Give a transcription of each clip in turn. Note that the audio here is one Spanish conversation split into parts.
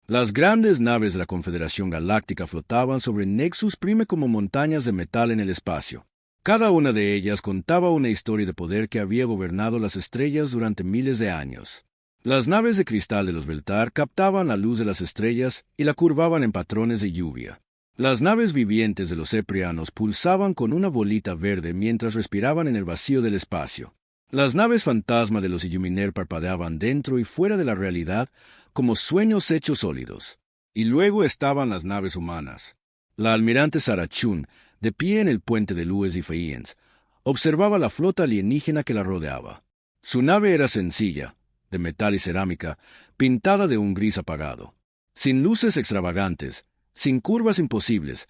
Las grandes naves de la Confederación Galáctica flotaban sobre Nexus Prime como montañas de metal en el espacio. Cada una de ellas contaba una historia de poder que había gobernado las estrellas durante miles de años. Las naves de cristal de los Veltar captaban la luz de las estrellas y la curvaban en patrones de lluvia. Las naves vivientes de los Eprianos pulsaban con una bolita verde mientras respiraban en el vacío del espacio. Las naves fantasma de los Illuminer parpadeaban dentro y fuera de la realidad como sueños hechos sólidos. Y luego estaban las naves humanas. La almirante Sarah Chun, de pie en el puente de Lues y Feiens, observaba la flota alienígena que la rodeaba. Su nave era sencilla, de metal y cerámica, pintada de un gris apagado. Sin luces extravagantes, sin curvas imposibles,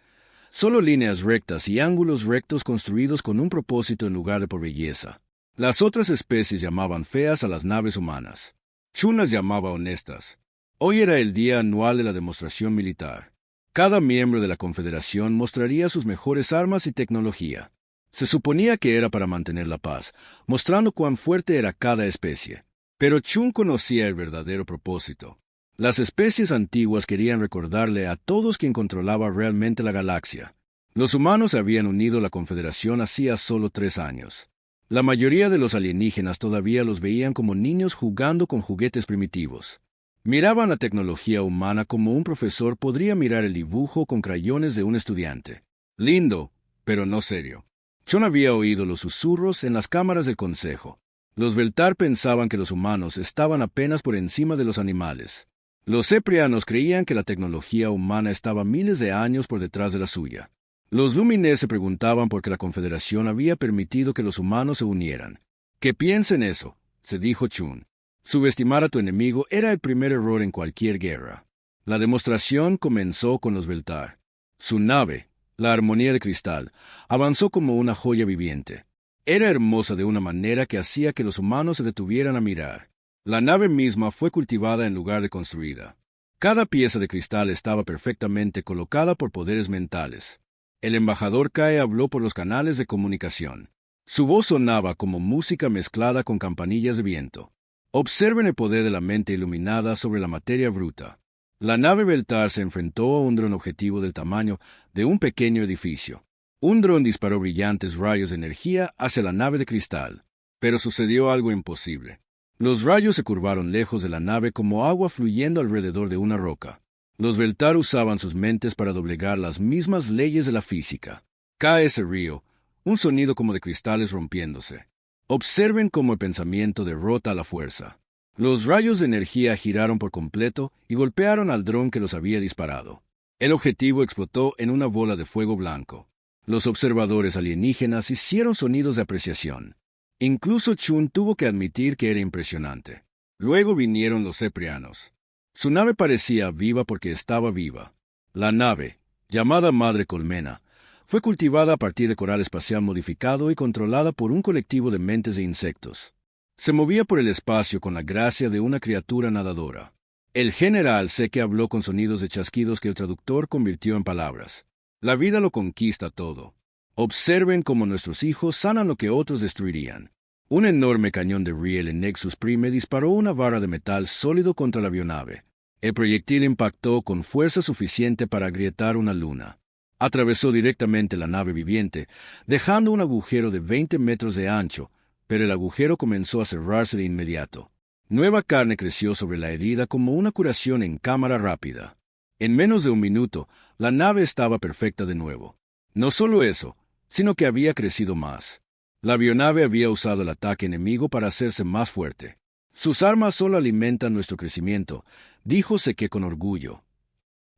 solo líneas rectas y ángulos rectos construidos con un propósito en lugar de por belleza. Las otras especies llamaban feas a las naves humanas. Chun las llamaba honestas. Hoy era el día anual de la demostración militar. Cada miembro de la Confederación mostraría sus mejores armas y tecnología. Se suponía que era para mantener la paz, mostrando cuán fuerte era cada especie. Pero Chun conocía el verdadero propósito. Las especies antiguas querían recordarle a todos quién controlaba realmente la galaxia. Los humanos habían unido la Confederación hacía solo 3 años. La mayoría de los alienígenas todavía los veían como niños jugando con juguetes primitivos. Miraban la tecnología humana como un profesor podría mirar el dibujo con crayones de un estudiante. Lindo, pero no serio. Chun había oído los susurros en las cámaras del consejo. Los Veltar pensaban que los humanos estaban apenas por encima de los animales. Los Eprianos creían que la tecnología humana estaba miles de años por detrás de la suya. Los Lumines se preguntaban por qué la Confederación había permitido que los humanos se unieran. «Que piensen eso», se dijo Chun. Subestimar a tu enemigo era el primer error en cualquier guerra. La demostración comenzó con los Veltar. Su nave, la Armonía de Cristal, avanzó como una joya viviente. Era hermosa de una manera que hacía que los humanos se detuvieran a mirar. La nave misma fue cultivada en lugar de construida. Cada pieza de cristal estaba perfectamente colocada por poderes mentales. El embajador Kae habló por los canales de comunicación. Su voz sonaba como música mezclada con campanillas de viento. Observen el poder de la mente iluminada sobre la materia bruta. La nave Veltar se enfrentó a un dron objetivo del tamaño de un pequeño edificio. Un dron disparó brillantes rayos de energía hacia la nave de cristal. Pero sucedió algo imposible. Los rayos se curvaron lejos de la nave como agua fluyendo alrededor de una roca. Los Veltar usaban sus mentes para doblegar las mismas leyes de la física. Cae ese río, un sonido como de cristales rompiéndose. Observen cómo el pensamiento derrota a la fuerza. Los rayos de energía giraron por completo y golpearon al dron que los había disparado. El objetivo explotó en una bola de fuego blanco. Los observadores alienígenas hicieron sonidos de apreciación. Incluso Chun tuvo que admitir que era impresionante. Luego vinieron los Eprianos. Su nave parecía viva porque estaba viva. La nave, llamada Madre Colmena, fue cultivada a partir de coral espacial modificado y controlada por un colectivo de mentes de insectos. Se movía por el espacio con la gracia de una criatura nadadora. El general Seke habló con sonidos de chasquidos que el traductor convirtió en palabras. La vida lo conquista todo. Observen cómo nuestros hijos sanan lo que otros destruirían. Un enorme cañón de riel en Nexus Prime disparó una vara de metal sólido contra la avionave. El proyectil impactó con fuerza suficiente para agrietar una luna. Atravesó directamente la nave viviente, dejando un agujero de 20 metros de ancho, pero el agujero comenzó a cerrarse de inmediato. Nueva carne creció sobre la herida como una curación en cámara rápida. En menos de un minuto, la nave estaba perfecta de nuevo. No solo eso, sino que había crecido más. La avionave había usado el ataque enemigo para hacerse más fuerte. Sus armas solo alimentan nuestro crecimiento, dijo Seke con orgullo.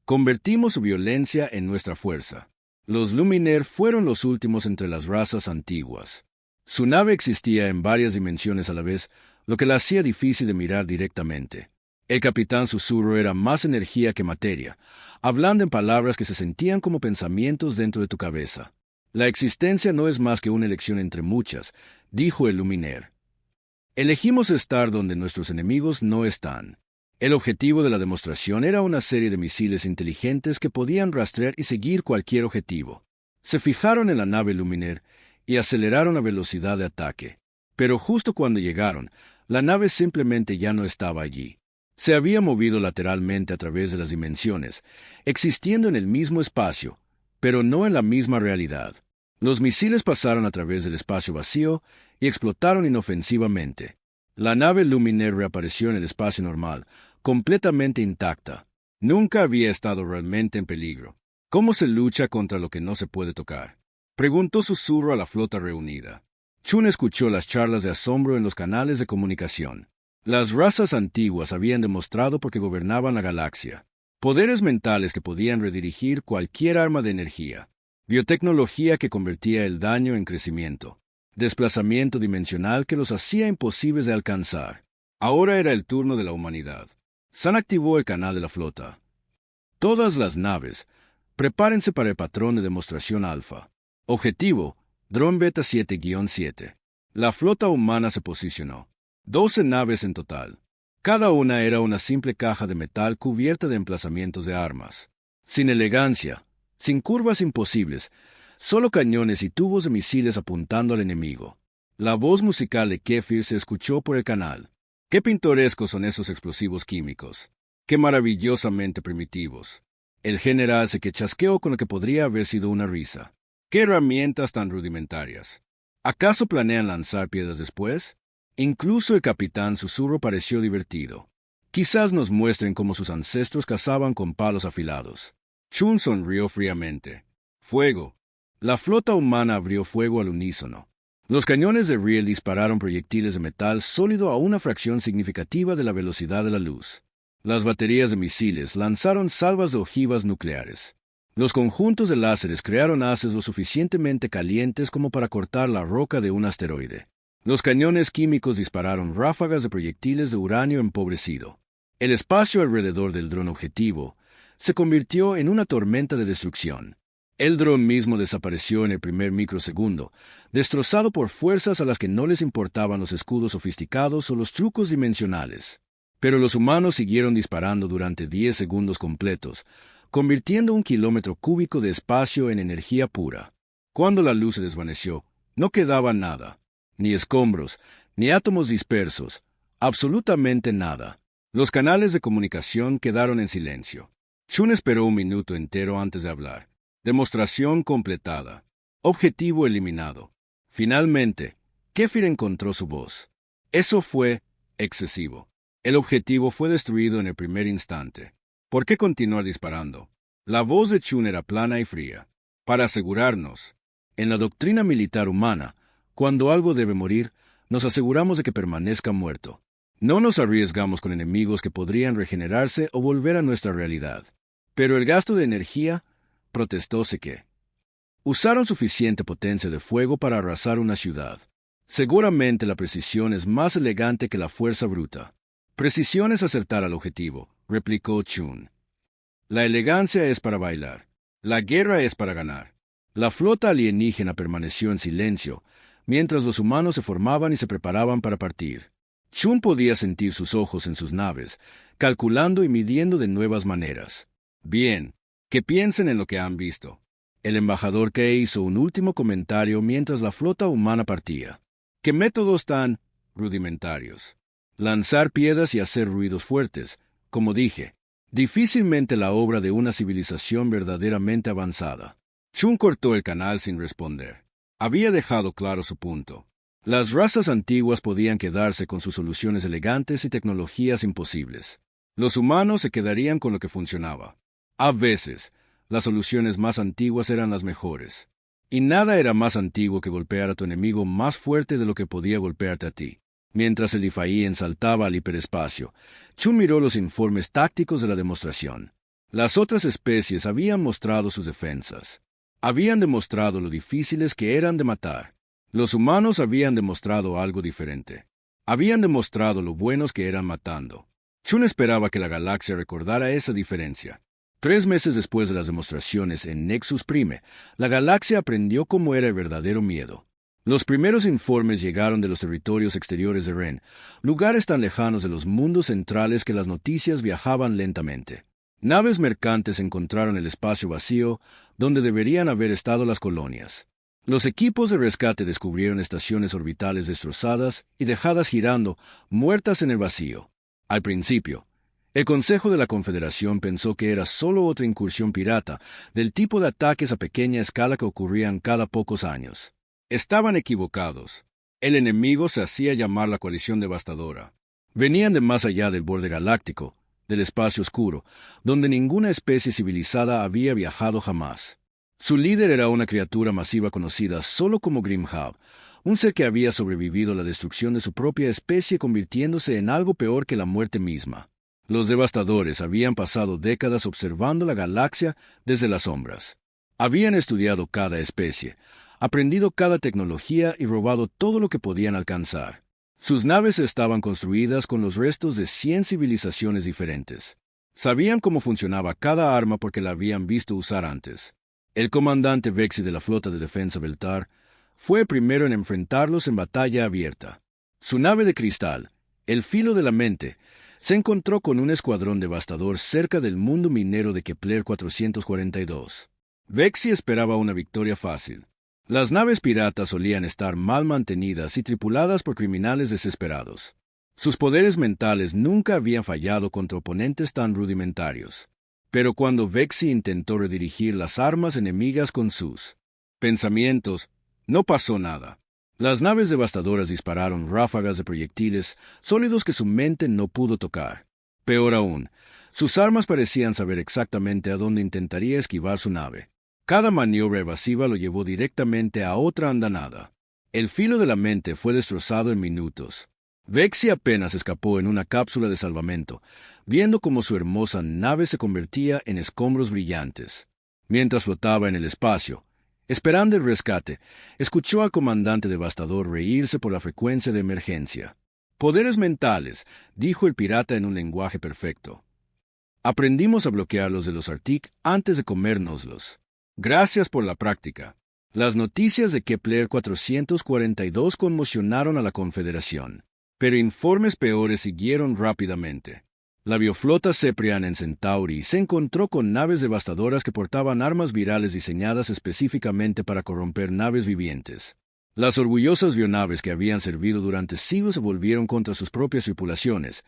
Convertimos su violencia en nuestra fuerza. Los Luminer fueron los últimos entre las razas antiguas. Su nave existía en varias dimensiones a la vez, lo que la hacía difícil de mirar directamente. El Capitán Susurro era más energía que materia, hablando en palabras que se sentían como pensamientos dentro de tu cabeza. La existencia no es más que una elección entre muchas, dijo el Luminer. Elegimos estar donde nuestros enemigos no están. El objetivo de la demostración era una serie de misiles inteligentes que podían rastrear y seguir cualquier objetivo. Se fijaron en la nave Luminer y aceleraron la velocidad de ataque. Pero justo cuando llegaron, la nave simplemente ya no estaba allí. Se había movido lateralmente a través de las dimensiones, existiendo en el mismo espacio, pero no en la misma realidad. Los misiles pasaron a través del espacio vacío y explotaron inofensivamente. La nave Luminer reapareció en el espacio normal, completamente intacta. Nunca había estado realmente en peligro. ¿Cómo se lucha contra lo que no se puede tocar?, preguntó Susurro a la flota reunida. Chun escuchó las charlas de asombro en los canales de comunicación. Las razas antiguas habían demostrado por qué gobernaban la galaxia. Poderes mentales que podían redirigir cualquier arma de energía. Biotecnología que convertía el daño en crecimiento. Desplazamiento dimensional que los hacía imposibles de alcanzar. Ahora era el turno de la humanidad. San activó el canal de la flota. Todas las naves, prepárense para el patrón de demostración alfa. Objetivo, Dron Beta 7-7. La flota humana se posicionó. 12 naves en total. Cada una era una simple caja de metal cubierta de emplazamientos de armas. Sin elegancia, sin curvas imposibles, solo cañones y tubos de misiles apuntando al enemigo. La voz musical de Kefir se escuchó por el canal. ¡Qué pintorescos son esos explosivos químicos! ¡Qué maravillosamente primitivos! El general se chasqueó con lo que podría haber sido una risa. ¡Qué herramientas tan rudimentarias! ¿Acaso planean lanzar piedras después? Incluso el capitán Susurro pareció divertido. Quizás nos muestren cómo sus ancestros cazaban con palos afilados. Chun sonrió fríamente. Fuego. La flota humana abrió fuego al unísono. Los cañones de riel dispararon proyectiles de metal sólido a una fracción significativa de la velocidad de la luz. Las baterías de misiles lanzaron salvas de ojivas nucleares. Los conjuntos de láseres crearon haces lo suficientemente calientes como para cortar la roca de un asteroide. Los cañones químicos dispararon ráfagas de proyectiles de uranio empobrecido. El espacio alrededor del dron objetivo se convirtió en una tormenta de destrucción. El dron mismo desapareció en el primer microsegundo, destrozado por fuerzas a las que no les importaban los escudos sofisticados o los trucos dimensionales. Pero los humanos siguieron disparando durante 10 segundos completos, convirtiendo 1 kilómetro cúbico de espacio en energía pura. Cuando la luz se desvaneció, no quedaba nada. Ni escombros, ni átomos dispersos, absolutamente nada. Los canales de comunicación quedaron en silencio. Chun esperó 1 minuto entero antes de hablar. Demostración completada. Objetivo eliminado. Finalmente, Kefir encontró su voz. Eso fue excesivo. El objetivo fue destruido en el primer instante. ¿Por qué continuar disparando? La voz de Chun era plana y fría. Para asegurarnos. En la doctrina militar humana, cuando algo debe morir, nos aseguramos de que permanezca muerto. No nos arriesgamos con enemigos que podrían regenerarse o volver a nuestra realidad. Pero el gasto de energía, protestó Seke. Usaron suficiente potencia de fuego para arrasar una ciudad. Seguramente la precisión es más elegante que la fuerza bruta. Precisión es acertar al objetivo, replicó Chun. La elegancia es para bailar. La guerra es para ganar. La flota alienígena permaneció en silencio, mientras los humanos se formaban y se preparaban para partir. Chun podía sentir sus ojos en sus naves, calculando y midiendo de nuevas maneras. Bien, que piensen en lo que han visto. El embajador Kei hizo un último comentario mientras la flota humana partía. ¿Qué métodos tan rudimentarios? Lanzar piedras y hacer ruidos fuertes, como dije. Difícilmente la obra de una civilización verdaderamente avanzada. Chun cortó el canal sin responder. Había dejado claro su punto. Las razas antiguas podían quedarse con sus soluciones elegantes y tecnologías imposibles. Los humanos se quedarían con lo que funcionaba. A veces, las soluciones más antiguas eran las mejores. Y nada era más antiguo que golpear a tu enemigo más fuerte de lo que podía golpearte a ti. Mientras el Ifaí saltaba al hiperespacio, Chun miró los informes tácticos de la demostración. Las otras especies habían mostrado sus defensas. Habían demostrado lo difíciles que eran de matar. Los humanos habían demostrado algo diferente. Habían demostrado lo buenos que eran matando. Chun esperaba que la galaxia recordara esa diferencia. 3 meses después de las demostraciones en Nexus Prime, la galaxia aprendió cómo era el verdadero miedo. Los primeros informes llegaron de los territorios exteriores de Ren, lugares tan lejanos de los mundos centrales que las noticias viajaban lentamente. Naves mercantes encontraron el espacio vacío donde deberían haber estado las colonias. Los equipos de rescate descubrieron estaciones orbitales destrozadas y dejadas girando, muertas en el vacío. Al principio, El Consejo de la Confederación pensó que era solo otra incursión pirata, del tipo de ataques a pequeña escala que ocurrían cada pocos años. Estaban equivocados. El enemigo se hacía llamar la coalición devastadora. Venían de más allá del borde galáctico, del espacio oscuro, donde ninguna especie civilizada había viajado jamás. Su líder era una criatura masiva conocida solo como Grimhab, un ser que había sobrevivido a la destrucción de su propia especie convirtiéndose en algo peor que la muerte misma. Los devastadores habían pasado décadas observando la galaxia desde las sombras. Habían estudiado cada especie, aprendido cada tecnología y robado todo lo que podían alcanzar. Sus naves estaban construidas con los restos de 100 civilizaciones diferentes. Sabían cómo funcionaba cada arma porque la habían visto usar antes. El comandante Vexi de la Flota de Defensa Beltar fue el primero en enfrentarlos en batalla abierta. Su nave de cristal, el Filo de la Mente, se encontró con un escuadrón devastador cerca del mundo minero de Kepler 442. Vexi esperaba una victoria fácil. Las naves piratas solían estar mal mantenidas y tripuladas por criminales desesperados. Sus poderes mentales nunca habían fallado contra oponentes tan rudimentarios. Pero cuando Vexi intentó redirigir las armas enemigas con sus pensamientos, no pasó nada. Las naves devastadoras dispararon ráfagas de proyectiles sólidos que su mente no pudo tocar. Peor aún, sus armas parecían saber exactamente a dónde intentaría esquivar su nave. Cada maniobra evasiva lo llevó directamente a otra andanada. El Filo de la Mente fue destrozado en minutos. Vexi apenas escapó en una cápsula de salvamento, viendo cómo su hermosa nave se convertía en escombros brillantes. Mientras flotaba en el espacio, esperando el rescate, escuchó al comandante devastador reírse por la frecuencia de emergencia. «Poderes mentales», dijo el pirata en un lenguaje perfecto. «Aprendimos a bloquearlos de los Arctic antes de comérnoslos. Gracias por la práctica». Las noticias de Kepler 442 conmocionaron a la Confederación, pero informes peores siguieron rápidamente. La bioflota Ceprian en Centauri se encontró con naves devastadoras que portaban armas virales diseñadas específicamente para corromper naves vivientes. Las orgullosas bionaves que habían servido durante siglos se volvieron contra sus propias tripulaciones,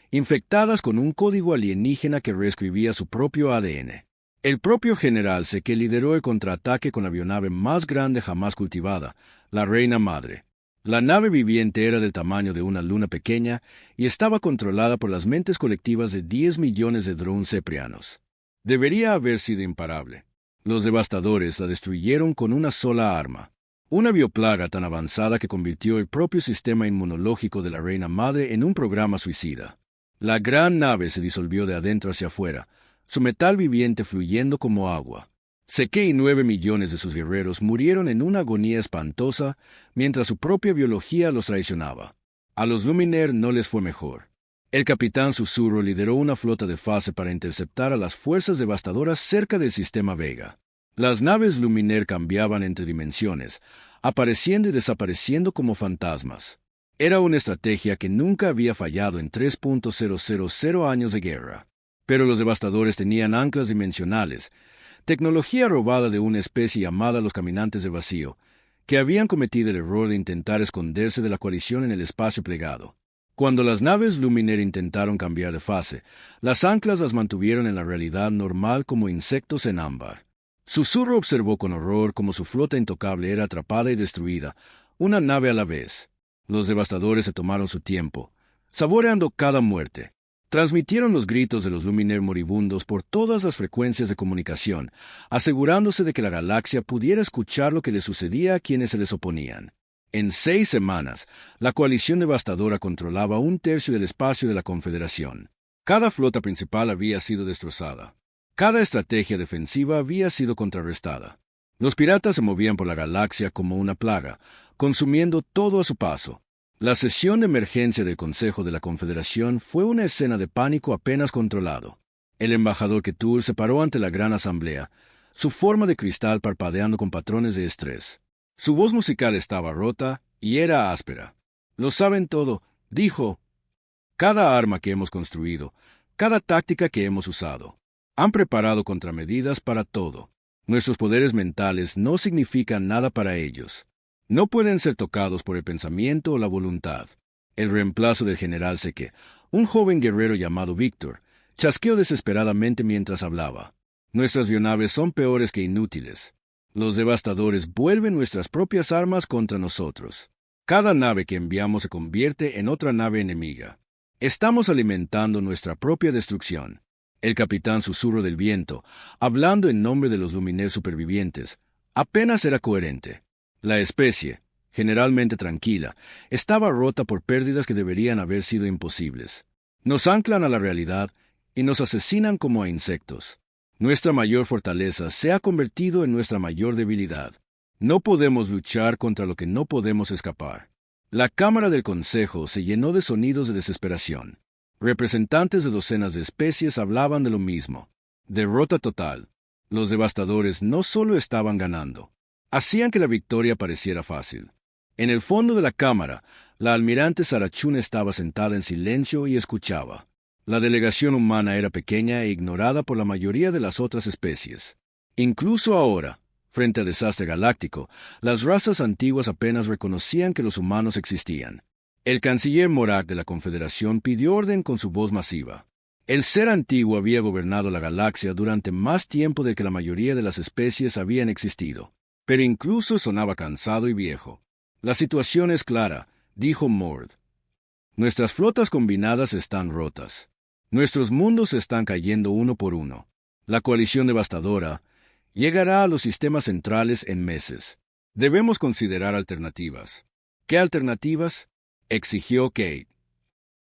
infectadas con un código alienígena que reescribía su propio ADN. El propio general Seke lideró el contraataque con la bionave más grande jamás cultivada, la Reina Madre. La nave viviente era del tamaño de una luna pequeña y estaba controlada por las mentes colectivas de 10 millones de drones ceprianos. Debería haber sido imparable. Los devastadores la destruyeron con una sola arma. Una bioplaga tan avanzada que convirtió el propio sistema inmunológico de la Reina Madre en un programa suicida. La gran nave se disolvió de adentro hacia afuera, su metal viviente fluyendo como agua. Seke y 9 millones de sus guerreros murieron en una agonía espantosa mientras su propia biología los traicionaba. A los Luminer no les fue mejor. El capitán Susurro lideró una flota de fase para interceptar a las fuerzas devastadoras cerca del sistema Vega. Las naves Luminer cambiaban entre dimensiones, apareciendo y desapareciendo como fantasmas. Era una estrategia que nunca había fallado en 3.000 años de guerra. Pero los devastadores tenían anclas dimensionales, tecnología robada de una especie llamada los Caminantes de Vacío, que habían cometido el error de intentar esconderse de la coalición en el espacio plegado. Cuando las naves Luminer intentaron cambiar de fase, las anclas las mantuvieron en la realidad normal como insectos en ámbar. Susurro observó con horror cómo su flota intocable era atrapada y destruida, una nave a la vez. Los devastadores se tomaron su tiempo, saboreando cada muerte. Transmitieron los gritos de los Luminer moribundos por todas las frecuencias de comunicación, asegurándose de que la galaxia pudiera escuchar lo que le sucedía a quienes se les oponían. En 6 semanas, la coalición devastadora controlaba 1/3 del espacio de la Confederación. Cada flota principal había sido destrozada. Cada estrategia defensiva había sido contrarrestada. Los piratas se movían por la galaxia como una plaga, consumiendo todo a su paso. La sesión de emergencia del Consejo de la Confederación fue una escena de pánico apenas controlado. El embajador Ketur se paró ante la gran asamblea, su forma de cristal parpadeando con patrones de estrés. Su voz musical estaba rota y era áspera. «Lo saben todo», dijo. «Cada arma que hemos construido, cada táctica que hemos usado, han preparado contramedidas para todo. Nuestros poderes mentales no significan nada para ellos. No pueden ser tocados por el pensamiento o la voluntad». El reemplazo del general Seke, un joven guerrero llamado Víctor, Chasqueó desesperadamente mientras hablaba. Nuestras bionaves son peores que inútiles. Los devastadores vuelven nuestras propias armas contra nosotros. Cada nave que enviamos se convierte en otra nave enemiga. Estamos alimentando nuestra propia destrucción. El capitán Susurro del Viento, hablando en nombre de los Luminaires supervivientes, apenas era coherente. La especie, generalmente tranquila, estaba rota por pérdidas que deberían haber sido imposibles. Nos anclan a la realidad y nos asesinan como a insectos. Nuestra mayor fortaleza se ha convertido en nuestra mayor debilidad. No podemos luchar contra lo que no podemos escapar. La Cámara del Consejo se llenó de sonidos de desesperación. Representantes de docenas de especies hablaban de lo mismo. Derrota total. Los devastadores no solo estaban ganando, hacían que la victoria pareciera fácil. En el fondo de la cámara, la almirante Sarachun estaba sentada en silencio y escuchaba. La delegación humana era pequeña e ignorada por la mayoría de las otras especies. Incluso ahora, frente al desastre galáctico, las razas antiguas apenas reconocían que los humanos existían. El canciller Morak de la Confederación pidió orden con su voz masiva. El ser antiguo había gobernado la galaxia durante más tiempo de que la mayoría de las especies habían existido, pero incluso sonaba cansado y viejo. La situación es clara, dijo Mord. Nuestras flotas combinadas están rotas. Nuestros mundos están cayendo uno por uno. La coalición devastadora llegará a los sistemas centrales en meses. Debemos considerar alternativas. ¿Qué alternativas?, exigió Kate.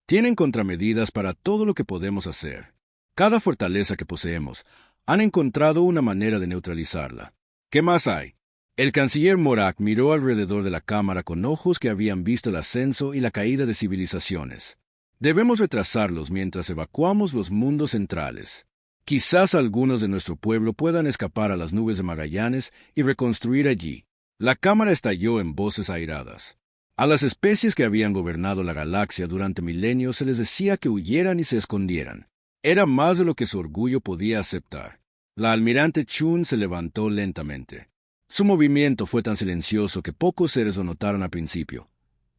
Tienen contramedidas para todo lo que podemos hacer. Cada fortaleza que poseemos, han encontrado una manera de neutralizarla. ¿Qué más hay? El canciller Morak miró alrededor de la cámara con ojos que habían visto el ascenso y la caída de civilizaciones. Debemos retrasarlos mientras evacuamos los mundos centrales. Quizás algunos de nuestro pueblo puedan escapar a las nubes de Magallanes y reconstruir allí. La cámara estalló en voces airadas. A las especies que habían gobernado la galaxia durante milenios se les decía que huyeran y se escondieran. Era más de lo que su orgullo podía aceptar. La almirante Chun se levantó lentamente. Su movimiento fue tan silencioso que pocos seres lo notaron al principio.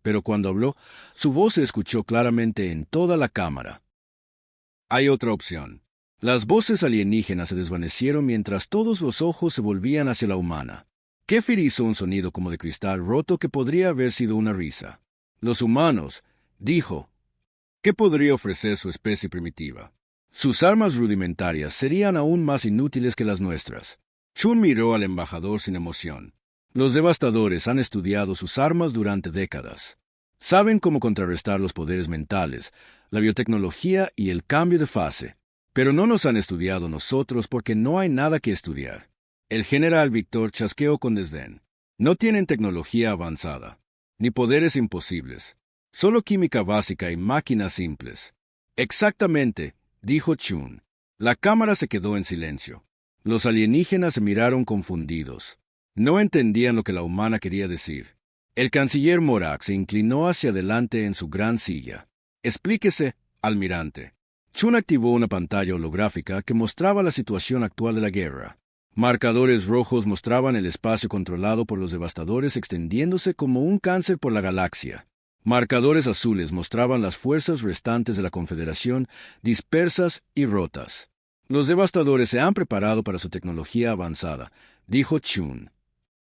Pero cuando habló, su voz se escuchó claramente en toda la cámara. Hay otra opción. Las voces alienígenas se desvanecieron mientras todos los ojos se volvían hacia la humana. Kefir hizo un sonido como de cristal roto que podría haber sido una risa. Los humanos, dijo, ¿qué podría ofrecer su especie primitiva? Sus armas rudimentarias serían aún más inútiles que las nuestras. Chun miró al embajador sin emoción. Los devastadores han estudiado sus armas durante décadas. Saben cómo contrarrestar los poderes mentales, la biotecnología y el cambio de fase. Pero no nos han estudiado nosotros porque no hay nada que estudiar. El general Víctor chasqueó con desdén. No tienen tecnología avanzada, ni poderes imposibles. Solo química básica y máquinas simples. Exactamente, dijo Chun. La cámara se quedó en silencio. Los alienígenas se miraron confundidos. No entendían lo que la humana quería decir. El canciller Morak se inclinó hacia adelante en su gran silla. Explíquese, almirante. Chun activó una pantalla holográfica que mostraba la situación actual de la guerra. Marcadores rojos mostraban el espacio controlado por los devastadores extendiéndose como un cáncer por la galaxia. Marcadores azules mostraban las fuerzas restantes de la Confederación dispersas y rotas. Los devastadores se han preparado para su tecnología avanzada, dijo Chun.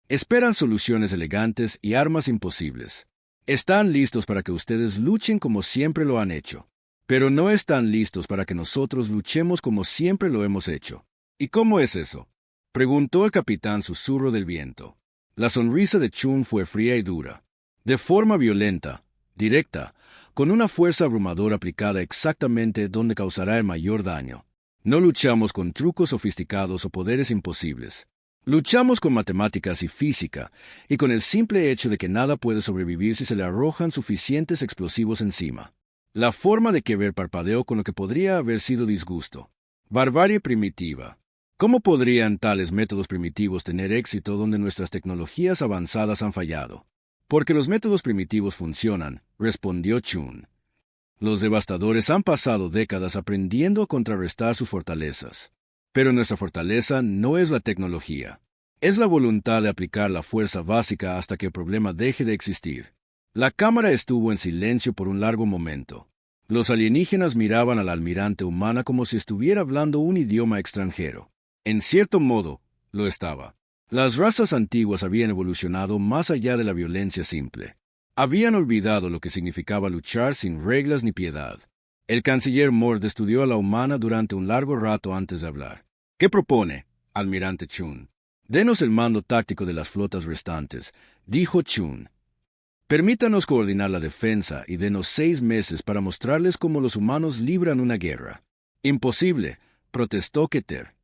Esperan soluciones elegantes y armas imposibles. Están listos para que ustedes luchen como siempre lo han hecho. Pero no están listos para que nosotros luchemos como siempre lo hemos hecho. ¿Y cómo es eso?, preguntó el capitán Susurro del Viento. La sonrisa de Chun fue fría y dura. De forma violenta, directa, con una fuerza abrumadora aplicada exactamente donde causará el mayor daño. No luchamos con trucos sofisticados o poderes imposibles. Luchamos con matemáticas y física, y con el simple hecho de que nada puede sobrevivir si se le arrojan suficientes explosivos encima. La forma de Kever parpadeó con lo que podría haber sido disgusto. Barbarie primitiva. ¿Cómo podrían tales métodos primitivos tener éxito donde nuestras tecnologías avanzadas han fallado? Porque los métodos primitivos funcionan, respondió Chun. Los devastadores han pasado décadas aprendiendo a contrarrestar sus fortalezas. Pero nuestra fortaleza no es la tecnología. Es la voluntad de aplicar la fuerza básica hasta que el problema deje de existir. La cámara estuvo en silencio por un largo momento. Los alienígenas miraban al almirante humana como si estuviera hablando un idioma extranjero. En cierto modo, lo estaba. Las razas antiguas habían evolucionado más allá de la violencia simple. Habían olvidado lo que significaba luchar sin reglas ni piedad. El canciller Mord estudió a la humana durante un largo rato antes de hablar. ¿Qué propone, almirante Chun? Denos el mando táctico de las flotas restantes, dijo Chun. Permítanos coordinar la defensa y denos 6 meses para mostrarles cómo los humanos libran una guerra. Imposible, protestó Keter.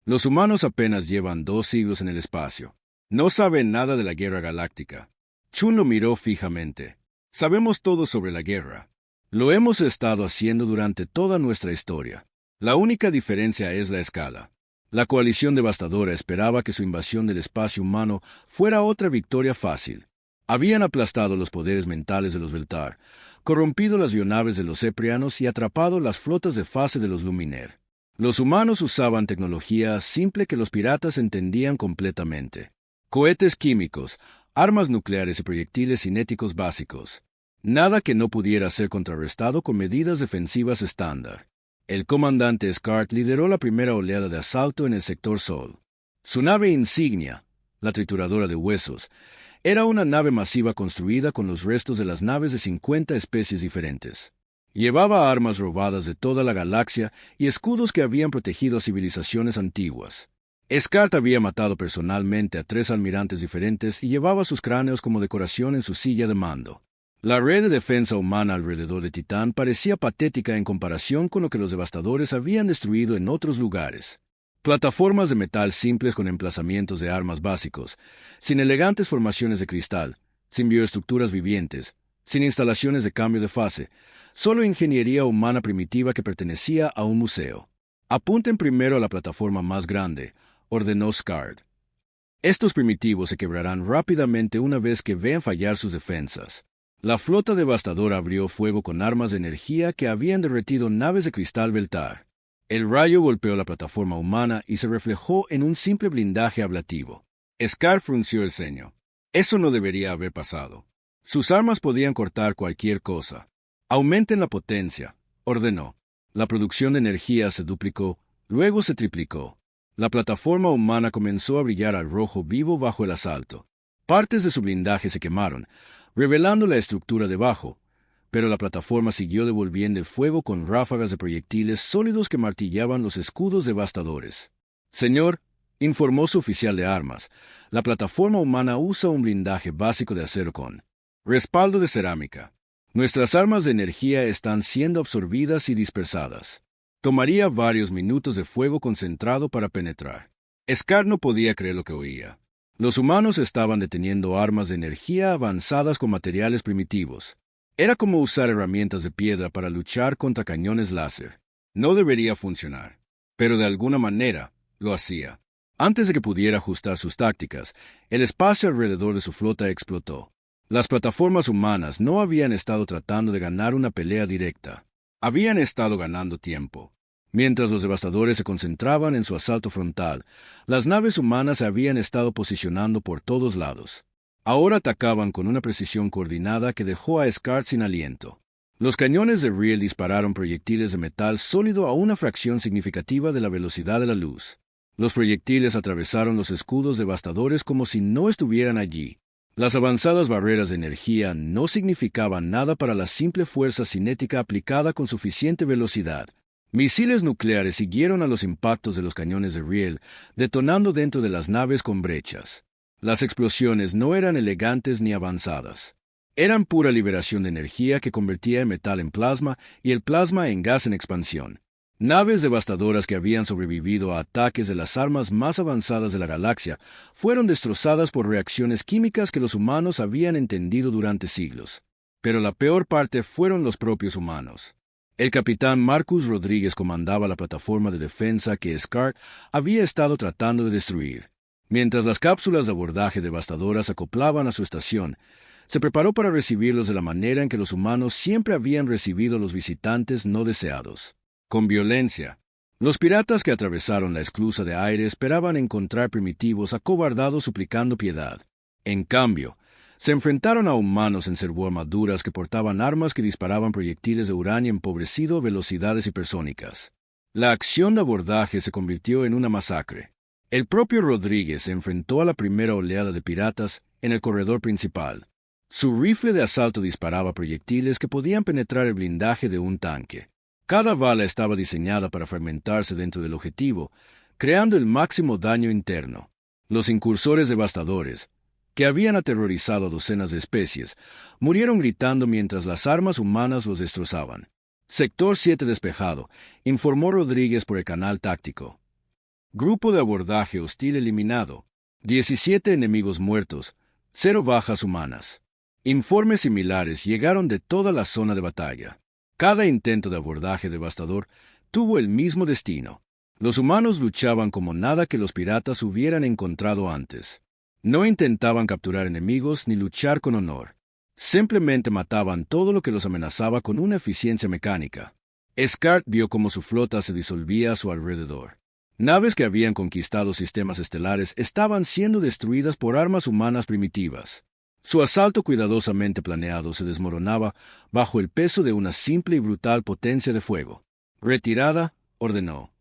Los humanos apenas llevan 2 siglos en el espacio. No saben nada de la guerra galáctica. Chun lo miró fijamente. Sabemos todo sobre la guerra. Lo hemos estado haciendo durante toda nuestra historia. La única diferencia es la escala. La coalición devastadora esperaba que su invasión del espacio humano fuera otra victoria fácil. Habían aplastado los poderes mentales de los Veltar, corrompido las bionaves de los Eprianos y atrapado las flotas de fase de los Luminer. Los humanos usaban tecnología simple que los piratas entendían completamente. Cohetes químicos, armas nucleares y proyectiles cinéticos básicos. Nada que no pudiera ser contrarrestado con medidas defensivas estándar. El comandante Scart lideró la primera oleada de asalto en el sector Sol. Su nave insignia, la trituradora de huesos, era una nave masiva construida con los restos de las naves de 50 especies diferentes. Llevaba armas robadas de toda la galaxia y escudos que habían protegido a civilizaciones antiguas. Scart había matado personalmente a 3 almirantes diferentes y llevaba sus cráneos como decoración en su silla de mando. La red de defensa humana alrededor de Titán parecía patética en comparación con lo que los devastadores habían destruido en otros lugares. Plataformas de metal simples con emplazamientos de armas básicos, sin elegantes formaciones de cristal, sin bioestructuras vivientes, sin instalaciones de cambio de fase, solo ingeniería humana primitiva que pertenecía a un museo. Apunten primero a la plataforma más grande, ordenó Scart. Estos primitivos se quebrarán rápidamente una vez que vean fallar sus defensas. La flota devastadora abrió fuego con armas de energía que habían derretido naves de cristal Veltar. El rayo golpeó la plataforma humana y se reflejó en un simple blindaje ablativo. Scart frunció el ceño. Eso no debería haber pasado. Sus armas podían cortar cualquier cosa. Aumenten la potencia, ordenó. La producción de energía se duplicó, luego se triplicó. La plataforma humana comenzó a brillar al rojo vivo bajo el asalto. Partes de su blindaje se quemaron, revelando la estructura debajo, pero la plataforma siguió devolviendo el fuego con ráfagas de proyectiles sólidos que martillaban los escudos devastadores. Señor, informó su oficial de armas, la plataforma humana usa un blindaje básico de acero con respaldo de cerámica. Nuestras armas de energía están siendo absorbidas y dispersadas. Tomaría varios minutos de fuego concentrado para penetrar. Scart no podía creer lo que oía. Los humanos estaban deteniendo armas de energía avanzadas con materiales primitivos. Era como usar herramientas de piedra para luchar contra cañones láser. No debería funcionar, pero de alguna manera lo hacía. Antes de que pudiera ajustar sus tácticas, el espacio alrededor de su flota explotó. Las plataformas humanas no habían estado tratando de ganar una pelea directa. Habían estado ganando tiempo. Mientras los devastadores se concentraban en su asalto frontal, las naves humanas se habían estado posicionando por todos lados. Ahora atacaban con una precisión coordinada que dejó a Scart sin aliento. Los cañones de Riel dispararon proyectiles de metal sólido a una fracción significativa de la velocidad de la luz. Los proyectiles atravesaron los escudos devastadores como si no estuvieran allí. Las avanzadas barreras de energía no significaban nada para la simple fuerza cinética aplicada con suficiente velocidad. Misiles nucleares siguieron a los impactos de los cañones de Riel, detonando dentro de las naves con brechas. Las explosiones no eran elegantes ni avanzadas. Eran pura liberación de energía que convertía el metal en plasma y el plasma en gas en expansión. Naves devastadoras que habían sobrevivido a ataques de las armas más avanzadas de la galaxia fueron destrozadas por reacciones químicas que los humanos habían entendido durante siglos. Pero la peor parte fueron los propios humanos. El capitán Marcus Rodríguez comandaba la plataforma de defensa que Scart había estado tratando de destruir. Mientras las cápsulas de abordaje devastadoras acoplaban a su estación, se preparó para recibirlos de la manera en que los humanos siempre habían recibido a los visitantes no deseados, con violencia. Los piratas que atravesaron la esclusa de aire esperaban encontrar primitivos acobardados suplicando piedad. En cambio, Se enfrentaron a humanos en servoarmaduras que portaban armas que disparaban proyectiles de uranio empobrecido a velocidades hipersónicas. La acción de abordaje se convirtió en una masacre. El propio Rodríguez se enfrentó a la primera oleada de piratas en el corredor principal. Su rifle de asalto disparaba proyectiles que podían penetrar el blindaje de un tanque. Cada bala estaba diseñada para fragmentarse dentro del objetivo, creando el máximo daño interno. Los incursores devastadores, que habían aterrorizado a docenas de especies, murieron gritando mientras las armas humanas los destrozaban. Sector 7 despejado, informó Rodríguez por el canal táctico. Grupo de abordaje hostil eliminado. 17 enemigos muertos, 0 bajas humanas. Informes similares llegaron de toda la zona de batalla. Cada intento de abordaje devastador tuvo el mismo destino. Los humanos luchaban como nada que los piratas hubieran encontrado antes. No intentaban capturar enemigos ni luchar con honor. Simplemente mataban todo lo que los amenazaba con una eficiencia mecánica. Scart vio cómo su flota se disolvía a su alrededor. Naves que habían conquistado sistemas estelares estaban siendo destruidas por armas humanas primitivas. Su asalto cuidadosamente planeado se desmoronaba bajo el peso de una simple y brutal potencia de fuego. Retirada, ordenó.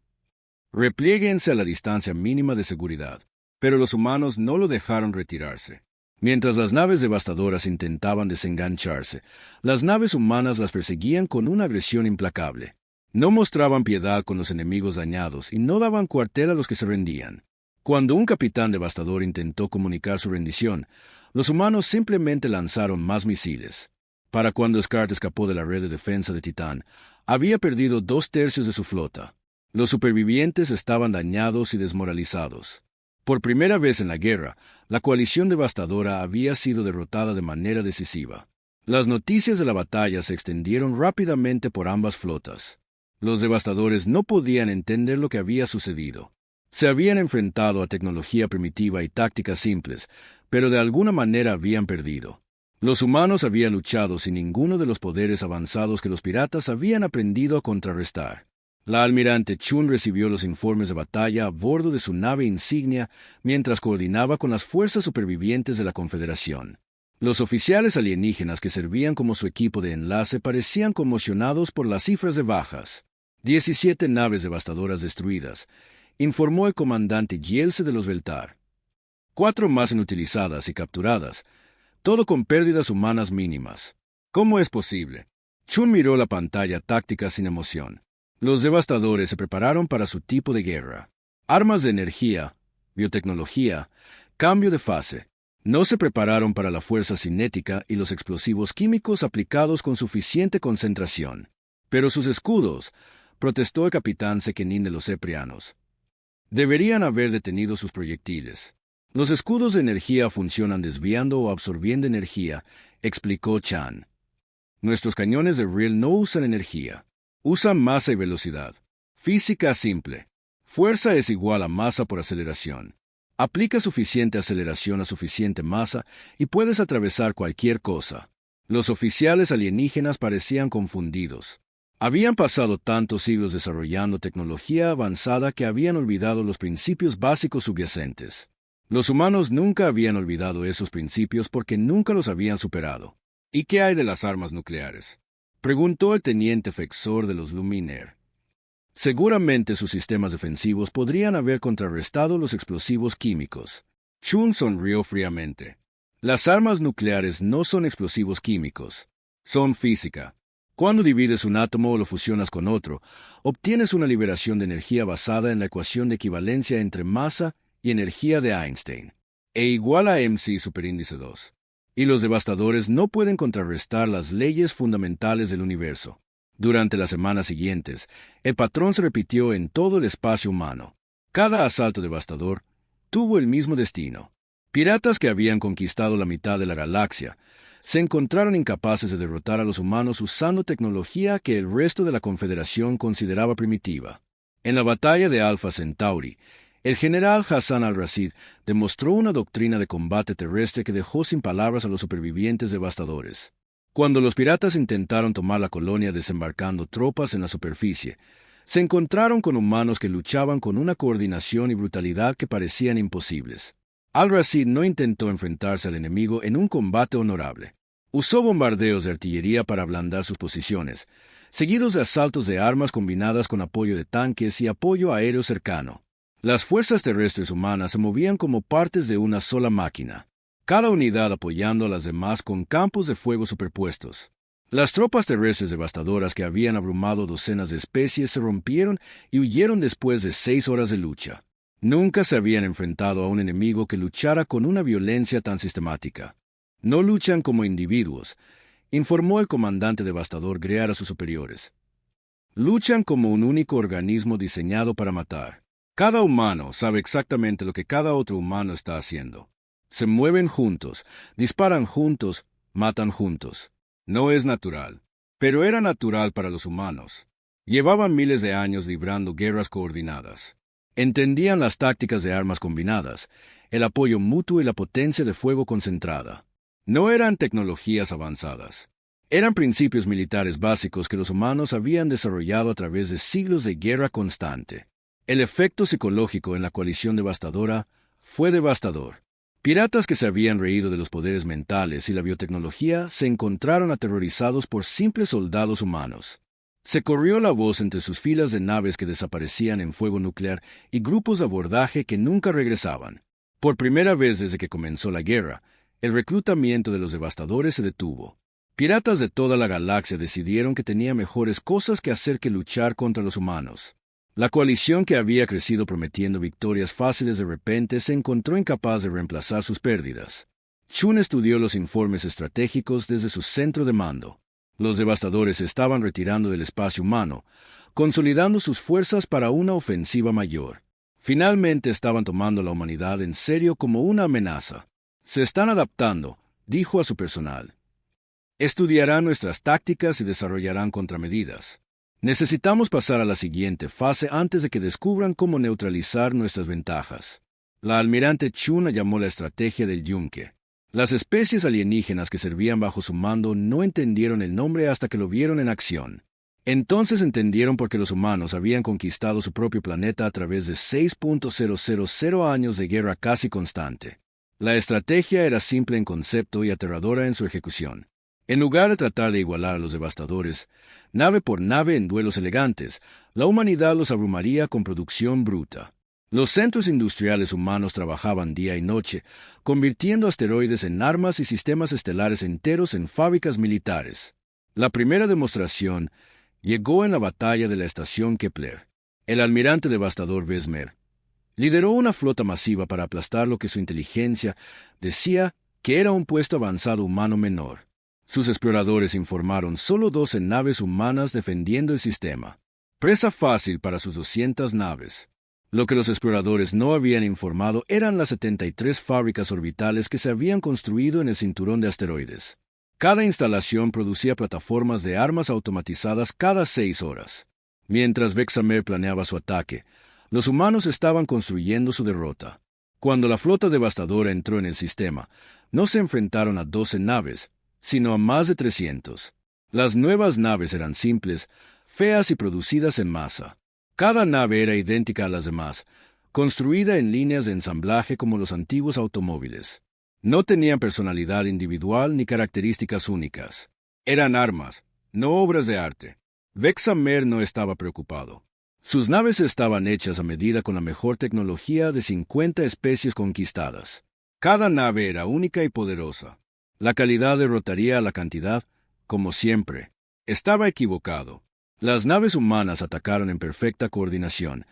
Replieguense a la distancia mínima de seguridad. Pero los humanos no lo dejaron retirarse. Mientras las naves devastadoras intentaban desengancharse, las naves humanas las perseguían con una agresión implacable. No mostraban piedad con los enemigos dañados y no daban cuartel a los que se rendían. Cuando un capitán devastador intentó comunicar su rendición, los humanos simplemente lanzaron más misiles. Para cuando Scart escapó de la red de defensa de Titán, había perdido 2/3 de su flota. Los supervivientes estaban dañados y desmoralizados. Por primera vez en la guerra, la coalición devastadora había sido derrotada de manera decisiva. Las noticias de la batalla se extendieron rápidamente por ambas flotas. Los devastadores no podían entender lo que había sucedido. Se habían enfrentado a tecnología primitiva y tácticas simples, pero de alguna manera habían perdido. Los humanos habían luchado sin ninguno de los poderes avanzados que los piratas habían aprendido a contrarrestar. La almirante Chun recibió los informes de batalla a bordo de su nave insignia mientras coordinaba con las fuerzas supervivientes de la Confederación. Los oficiales alienígenas que servían como su equipo de enlace parecían conmocionados por las cifras de bajas. 17 naves devastadoras destruidas, informó el comandante Gielse de los Veltar. 4 más inutilizadas y capturadas, todo con pérdidas humanas mínimas. ¿Cómo es posible? Chun miró la pantalla táctica sin emoción. Los devastadores se prepararon para su tipo de guerra. Armas de energía, biotecnología, cambio de fase. No se prepararon para la fuerza cinética y los explosivos químicos aplicados con suficiente concentración. Pero sus escudos, protestó el capitán Sequenin de los Ceprianos. Deberían haber detenido sus proyectiles. Los escudos de energía funcionan desviando o absorbiendo energía, explicó Chan. Nuestros cañones de riel no usan energía. Usan masa y velocidad. Física simple. Fuerza es igual a masa por aceleración. Aplica suficiente aceleración a suficiente masa y puedes atravesar cualquier cosa. Los oficiales alienígenas parecían confundidos. Habían pasado tantos siglos desarrollando tecnología avanzada que habían olvidado los principios básicos subyacentes. Los humanos nunca habían olvidado esos principios porque nunca los habían superado. ¿Y qué hay de las armas nucleares?, preguntó el teniente Fexor de los Luminer. Seguramente sus sistemas defensivos podrían haber contrarrestado los explosivos químicos. Chun sonrió fríamente. Las armas nucleares no son explosivos químicos. Son física. Cuando divides un átomo o lo fusionas con otro, obtienes una liberación de energía basada en la ecuación de equivalencia entre masa y energía de Einstein, E igual a mc superíndice 2. Y los devastadores no pueden contrarrestar las leyes fundamentales del universo. Durante las semanas siguientes, el patrón se repitió en todo el espacio humano. Cada asalto devastador tuvo el mismo destino. Piratas que habían conquistado la mitad de la galaxia se encontraron incapaces de derrotar a los humanos usando tecnología que el resto de la Confederación consideraba primitiva. En la batalla de Alpha Centauri, el general Hassan al-Rashid demostró una doctrina de combate terrestre que dejó sin palabras a los supervivientes devastadores. Cuando los piratas intentaron tomar la colonia desembarcando tropas en la superficie, se encontraron con humanos que luchaban con una coordinación y brutalidad que parecían imposibles. Al-Rashid no intentó enfrentarse al enemigo en un combate honorable. Usó bombardeos de artillería para ablandar sus posiciones, seguidos de asaltos de armas combinadas con apoyo de tanques y apoyo aéreo cercano. Las fuerzas terrestres humanas se movían como partes de una sola máquina, cada unidad apoyando a las demás con campos de fuego superpuestos. Las tropas terrestres devastadoras que habían abrumado docenas de especies se rompieron y huyeron después de 6 horas de lucha. Nunca se habían enfrentado a un enemigo que luchara con una violencia tan sistemática. No luchan como individuos, informó el comandante devastador Greer a sus superiores. Luchan como un único organismo diseñado para matar. Cada humano sabe exactamente lo que cada otro humano está haciendo. Se mueven juntos, disparan juntos, matan juntos. No es natural, pero era natural para los humanos. Llevaban miles de años librando guerras coordinadas. Entendían las tácticas de armas combinadas, el apoyo mutuo y la potencia de fuego concentrada. No eran tecnologías avanzadas. Eran principios militares básicos que los humanos habían desarrollado a través de siglos de guerra constante. El efecto psicológico en la coalición devastadora fue devastador. Piratas que se habían reído de los poderes mentales y la biotecnología se encontraron aterrorizados por simples soldados humanos. Se corrió la voz entre sus filas de naves que desaparecían en fuego nuclear y grupos de abordaje que nunca regresaban. Por primera vez desde que comenzó la guerra, el reclutamiento de los devastadores se detuvo. Piratas de toda la galaxia decidieron que tenía mejores cosas que hacer que luchar contra los humanos. La coalición que había crecido prometiendo victorias fáciles de repente se encontró incapaz de reemplazar sus pérdidas. Chun estudió los informes estratégicos desde su centro de mando. Los devastadores se estaban retirando del espacio humano, consolidando sus fuerzas para una ofensiva mayor. Finalmente estaban tomando la humanidad en serio como una amenaza. Se están adaptando, dijo a su personal. Estudiarán nuestras tácticas y desarrollarán contramedidas. Necesitamos pasar a la siguiente fase antes de que descubran cómo neutralizar nuestras ventajas. La almirante Chun llamó la estrategia del yunque. Las especies alienígenas que servían bajo su mando no entendieron el nombre hasta que lo vieron en acción. Entonces entendieron por qué los humanos habían conquistado su propio planeta a través de 6.000 años de guerra casi constante. La estrategia era simple en concepto y aterradora en su ejecución. En lugar de tratar de igualar a los devastadores, nave por nave en duelos elegantes, la humanidad los abrumaría con producción bruta. Los centros industriales humanos trabajaban día y noche, convirtiendo asteroides en armas y sistemas estelares enteros en fábricas militares. La primera demostración llegó en la batalla de la estación Kepler. El almirante devastador Vesmer lideró una flota masiva para aplastar lo que su inteligencia decía que era un puesto avanzado humano menor. Sus exploradores informaron solo 12 naves humanas defendiendo el sistema. Presa fácil para sus 200 naves. Lo que los exploradores no habían informado eran las 73 fábricas orbitales que se habían construido en el cinturón de asteroides. Cada instalación producía plataformas de armas automatizadas cada 6 horas. Mientras Vexamer planeaba su ataque, los humanos estaban construyendo su derrota. Cuando la flota devastadora entró en el sistema, no se enfrentaron a 12 naves, sino a más de 300. Las nuevas naves eran simples, feas y producidas en masa. Cada nave era idéntica a las demás, construida en líneas de ensamblaje como los antiguos automóviles. No tenían personalidad individual ni características únicas. Eran armas, no obras de arte. Vexamer no estaba preocupado. Sus naves estaban hechas a medida con la mejor tecnología de 50 especies conquistadas. Cada nave era única y poderosa. La calidad derrotaría a la cantidad, como siempre. Estaba equivocado. Las naves humanas atacaron en perfecta coordinación,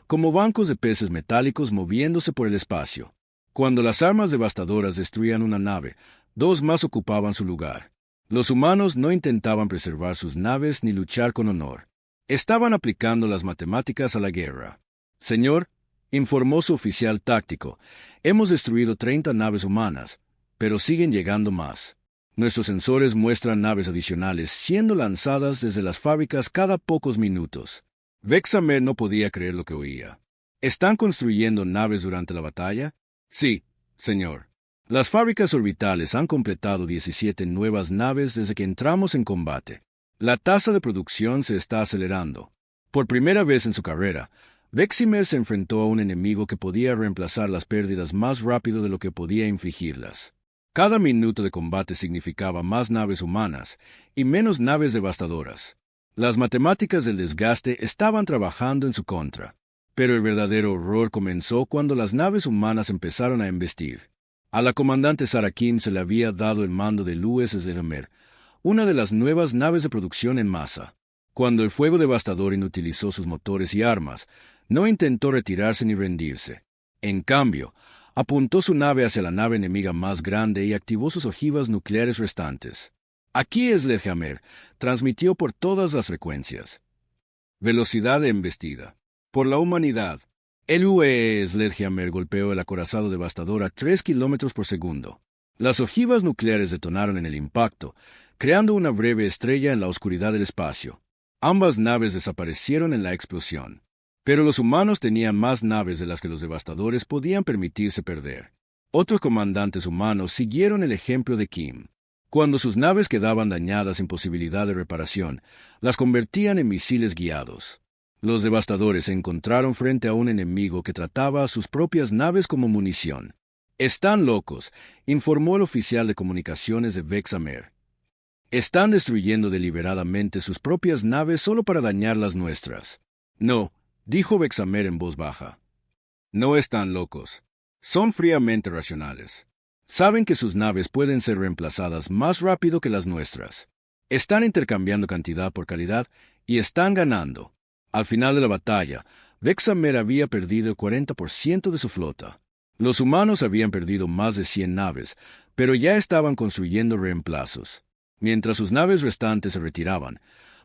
como bancos de peces metálicos moviéndose por el espacio. Cuando las armas devastadoras destruían una nave, 2 más ocupaban su lugar. Los humanos no intentaban preservar sus naves ni luchar con honor. Estaban aplicando las matemáticas a la guerra. Señor, informó su oficial táctico, hemos destruido 30 naves humanas, pero siguen llegando más. Nuestros sensores muestran naves adicionales siendo lanzadas desde las fábricas cada pocos minutos. Vexamer no podía creer lo que oía. ¿Están construyendo naves durante la batalla? Sí, señor. Las fábricas orbitales han completado 17 nuevas naves desde que entramos en combate. La tasa de producción se está acelerando. Por primera vez en su carrera, Veximer se enfrentó a un enemigo que podía reemplazar las pérdidas más rápido de lo que podía infligirlas. Cada minuto de combate significaba más naves humanas y menos naves devastadoras. Las matemáticas del desgaste estaban trabajando en su contra, pero el verdadero horror comenzó cuando las naves humanas empezaron a embestir. A la comandante Sarah Kim se le había dado el mando del USS una de las nuevas naves de producción en masa. Cuando el fuego devastador inutilizó sus motores y armas, no intentó retirarse ni rendirse. En cambio, apuntó su nave hacia la nave enemiga más grande y activó sus ojivas nucleares restantes. Aquí Sledgehammer transmitió por todas las frecuencias. Velocidad de embestida. Por la humanidad. El UE Sledgehammer golpeó el acorazado devastador a 3 kilómetros por segundo. Las ojivas nucleares detonaron en el impacto, creando una breve estrella en la oscuridad del espacio. Ambas naves desaparecieron en la explosión. Pero los humanos tenían más naves de las que los devastadores podían permitirse perder. Otros comandantes humanos siguieron el ejemplo de Kim. Cuando sus naves quedaban dañadas sin posibilidad de reparación, las convertían en misiles guiados. Los devastadores se encontraron frente a un enemigo que trataba a sus propias naves como munición. «Están locos», informó el oficial de comunicaciones de Veximer. «Están destruyendo deliberadamente sus propias naves solo para dañar las nuestras». «No», dijo Veximer en voz baja. «No están locos. Son fríamente racionales. Saben que sus naves pueden ser reemplazadas más rápido que las nuestras. Están intercambiando cantidad por calidad y están ganando». Al final de la batalla, Veximer había perdido el 40% de su flota. Los humanos habían perdido más de 100 naves, pero ya estaban construyendo reemplazos. Mientras sus naves restantes se retiraban,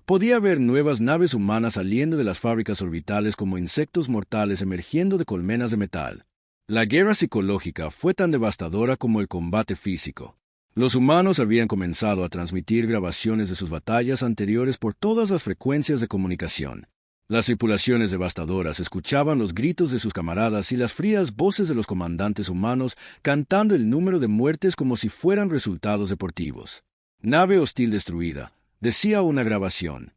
podía ver nuevas naves humanas saliendo de las fábricas orbitales como insectos mortales emergiendo de colmenas de metal. La guerra psicológica fue tan devastadora como el combate físico. Los humanos habían comenzado a transmitir grabaciones de sus batallas anteriores por todas las frecuencias de comunicación. Las tripulaciones devastadoras escuchaban los gritos de sus camaradas y las frías voces de los comandantes humanos cantando el número de muertes como si fueran resultados deportivos. «Nave hostil destruida», decía una grabación.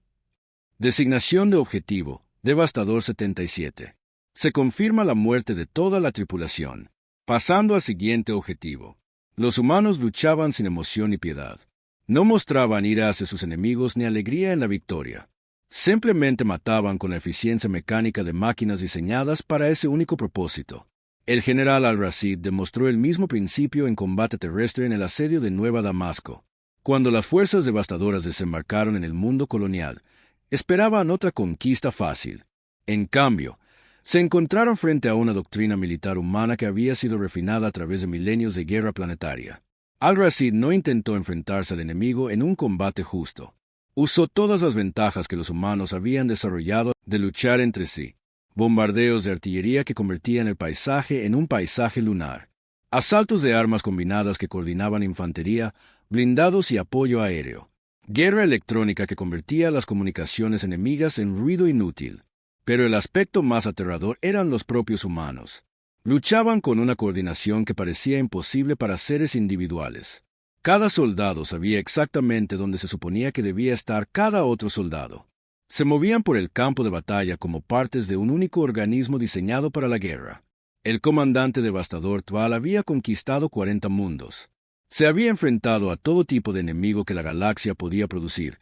«Designación de objetivo, Devastador 77. Se confirma la muerte de toda la tripulación. Pasando al siguiente objetivo». Los humanos luchaban sin emoción ni piedad. No mostraban ira hacia sus enemigos ni alegría en la victoria. Simplemente mataban con la eficiencia mecánica de máquinas diseñadas para ese único propósito. El general Al-Rashid demostró el mismo principio en combate terrestre en el asedio de Nueva Damasco. Cuando las fuerzas devastadoras desembarcaron en el mundo colonial, esperaban otra conquista fácil. En cambio, se encontraron frente a una doctrina militar humana que había sido refinada a través de milenios de guerra planetaria. Al-Rashid no intentó enfrentarse al enemigo en un combate justo. Usó todas las ventajas que los humanos habían desarrollado de luchar entre sí. Bombardeos de artillería que convertían el paisaje en un paisaje lunar. Asaltos de armas combinadas que coordinaban infantería, blindados y apoyo aéreo. Guerra electrónica que convertía las comunicaciones enemigas en ruido inútil. Pero el aspecto más aterrador eran los propios humanos. Luchaban con una coordinación que parecía imposible para seres individuales. Cada soldado sabía exactamente dónde se suponía que debía estar cada otro soldado. Se movían por el campo de batalla como partes de un único organismo diseñado para la guerra. El comandante devastador Tval había conquistado 40 mundos. Se había enfrentado a todo tipo de enemigo que la galaxia podía producir,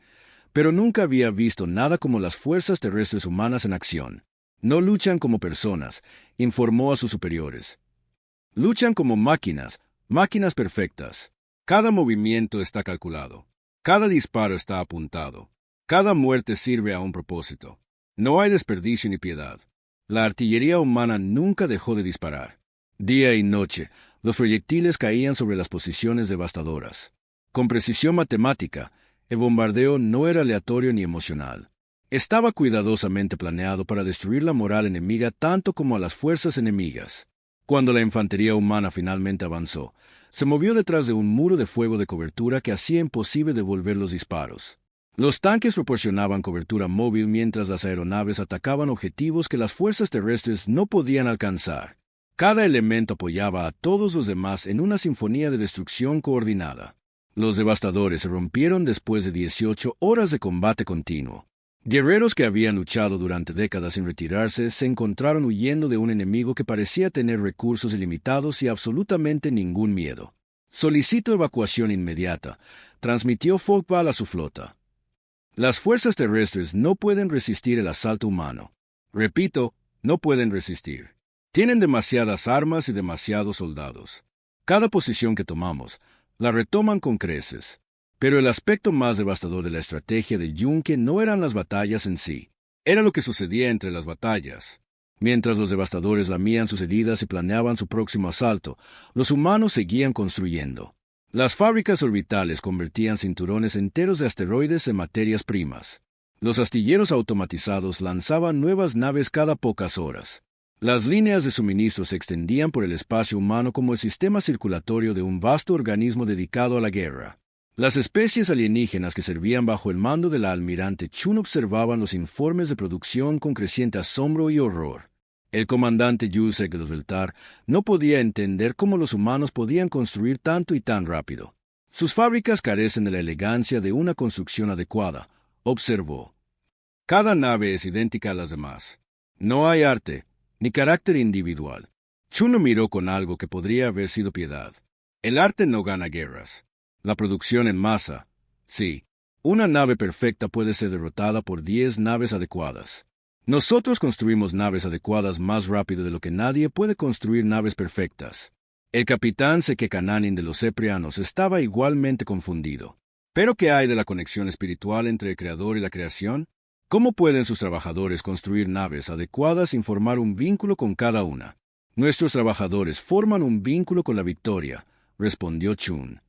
pero nunca había visto nada como las fuerzas terrestres humanas en acción. No luchan como personas, informó a sus superiores. Luchan como máquinas, máquinas perfectas. Cada movimiento está calculado. Cada disparo está apuntado. Cada muerte sirve a un propósito. No hay desperdicio ni piedad. La artillería humana nunca dejó de disparar. Día y noche, los proyectiles caían sobre las posiciones devastadoras. Con precisión matemática, el bombardeo no era aleatorio ni emocional. Estaba cuidadosamente planeado para destruir la moral enemiga tanto como a las fuerzas enemigas. Cuando la infantería humana finalmente avanzó, se movió detrás de un muro de fuego de cobertura que hacía imposible devolver los disparos. Los tanques proporcionaban cobertura móvil mientras las aeronaves atacaban objetivos que las fuerzas terrestres no podían alcanzar. Cada elemento apoyaba a todos los demás en una sinfonía de destrucción coordinada. Los devastadores se rompieron después de 18 horas de combate continuo. Guerreros que habían luchado durante décadas sin retirarse se encontraron huyendo de un enemigo que parecía tener recursos ilimitados y absolutamente ningún miedo. Solicito evacuación inmediata, transmitió Folkvall a su flota. Las fuerzas terrestres no pueden resistir el asalto humano. Repito, no pueden resistir. Tienen demasiadas armas y demasiados soldados. Cada posición que tomamos, la retoman con creces. Pero el aspecto más devastador de la estrategia de Yunque no eran las batallas en sí. Era lo que sucedía entre las batallas. Mientras los devastadores lamían sus heridas y planeaban su próximo asalto, los humanos seguían construyendo. Las fábricas orbitales convertían cinturones enteros de asteroides en materias primas. Los astilleros automatizados lanzaban nuevas naves cada pocas horas. Las líneas de suministro se extendían por el espacio humano como el sistema circulatorio de un vasto organismo dedicado a la guerra. Las especies alienígenas que servían bajo el mando de la almirante Chun observaban los informes de producción con creciente asombro y horror. El comandante Yusek de los Veltar no podía entender cómo los humanos podían construir tanto y tan rápido. Sus fábricas carecen de la elegancia de una construcción adecuada, observó. Cada nave es idéntica a las demás. No hay arte, ni carácter individual. Chun lo miró con algo que podría haber sido piedad. El arte no gana guerras. La producción en masa, sí. Una nave perfecta puede ser derrotada por 10 naves adecuadas. Nosotros construimos naves adecuadas más rápido de lo que nadie puede construir naves perfectas. El capitán Sekekananin de los Ceprianos estaba igualmente confundido. ¿Pero qué hay de la conexión espiritual entre el Creador y la creación? ¿Cómo pueden sus trabajadores construir naves adecuadas sin formar un vínculo con cada una? Nuestros trabajadores forman un vínculo con la victoria, respondió Chun.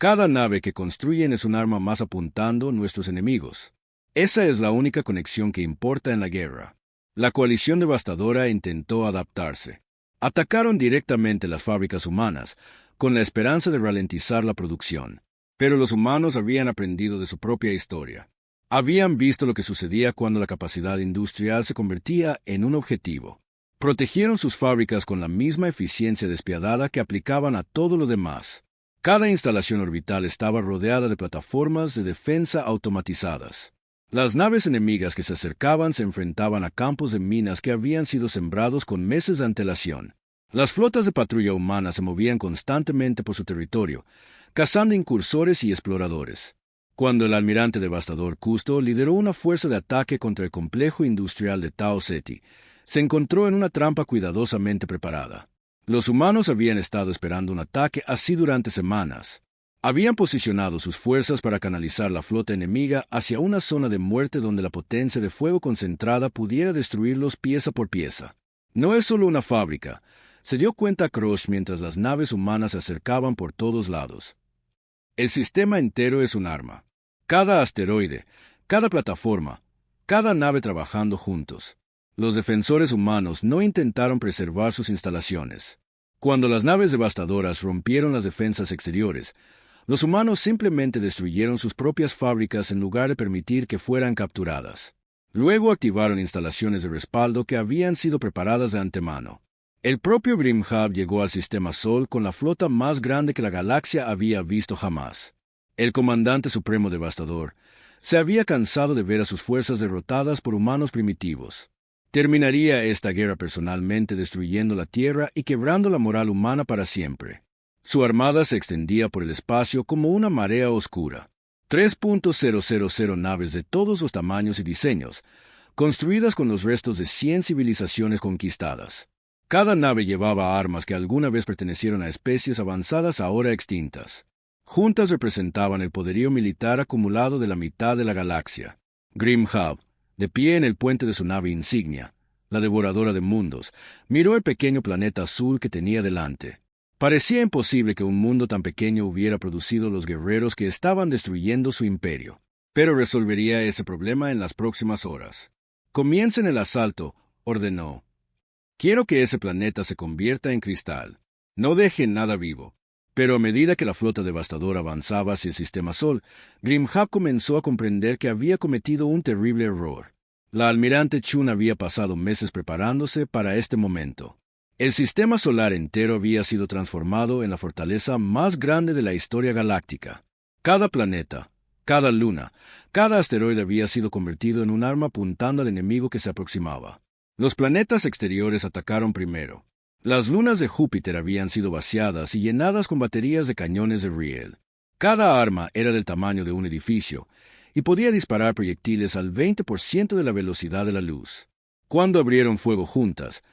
Cada nave que construyen es un arma más apuntando a nuestros enemigos. Esa es la única conexión que importa en la guerra. La coalición devastadora intentó adaptarse. Atacaron directamente las fábricas humanas, con la esperanza de ralentizar la producción. Pero los humanos habían aprendido de su propia historia. Habían visto lo que sucedía cuando la capacidad industrial se convertía en un objetivo. Protegieron sus fábricas con la misma eficiencia despiadada que aplicaban a todo lo demás. Cada instalación orbital estaba rodeada de plataformas de defensa automatizadas. Las naves enemigas que se acercaban se enfrentaban a campos de minas que habían sido sembrados con meses de antelación. Las flotas de patrulla humana se movían constantemente por su territorio, cazando incursores y exploradores. Cuando el almirante devastador Custo lideró una fuerza de ataque contra el complejo industrial de Tau Ceti, se encontró en una trampa cuidadosamente preparada. Los humanos habían estado esperando un ataque así durante semanas. Habían posicionado sus fuerzas para canalizar la flota enemiga hacia una zona de muerte donde la potencia de fuego concentrada pudiera destruirlos pieza por pieza. No es solo una fábrica, se dio cuenta Krosh mientras las naves humanas se acercaban por todos lados. El sistema entero es un arma. Cada asteroide, cada plataforma, cada nave trabajando juntos. Los defensores humanos no intentaron preservar sus instalaciones. Cuando las naves devastadoras rompieron las defensas exteriores, los humanos simplemente destruyeron sus propias fábricas en lugar de permitir que fueran capturadas. Luego activaron instalaciones de respaldo que habían sido preparadas de antemano. El propio Grimhab llegó al sistema Sol con la flota más grande que la galaxia había visto jamás. El comandante supremo devastador se había cansado de ver a sus fuerzas derrotadas por humanos primitivos. Terminaría esta guerra personalmente destruyendo la Tierra y quebrando la moral humana para siempre. Su armada se extendía por el espacio como una marea oscura. 3.000 naves de todos los tamaños y diseños, construidas con los restos de 100 civilizaciones conquistadas. Cada nave llevaba armas que alguna vez pertenecieron a especies avanzadas ahora extintas. Juntas representaban el poderío militar acumulado de la mitad de la galaxia. Grimhab, de pie en el puente de su nave insignia, la devoradora de mundos, miró el pequeño planeta azul que tenía delante. Parecía imposible que un mundo tan pequeño hubiera producido los guerreros que estaban destruyendo su imperio. Pero resolvería ese problema en las próximas horas. Comiencen el asalto, ordenó. Quiero que ese planeta se convierta en cristal. No dejen nada vivo. Pero a medida que la flota devastadora avanzaba hacia el sistema Sol, Grimhab comenzó a comprender que había cometido un terrible error. La almirante Chun había pasado meses preparándose para este momento. El sistema solar entero había sido transformado en la fortaleza más grande de la historia galáctica. Cada planeta, Cada luna, cada asteroide había sido convertido en un arma apuntando al enemigo que se aproximaba. Los planetas exteriores atacaron primero. Las lunas de Júpiter habían sido vaciadas y llenadas con baterías de cañones de riel. Cada arma era del tamaño de un edificio y podía disparar proyectiles al 20% de la velocidad de la luz. Cuando abrieron fuego juntas,